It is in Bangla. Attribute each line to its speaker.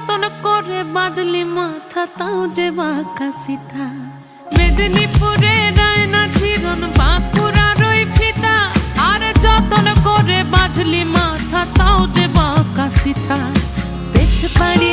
Speaker 1: যতন করে বাঁধলি মাথা তাও যে বাঁকা সিথা। মেদিনীপুরে রায়না চিরন বাঁকুড়ার ওই ফিতা, আরে যতন করে বাঁধলি মাথা তাও যে বাঁকা সিথা। পেছ পাড়ি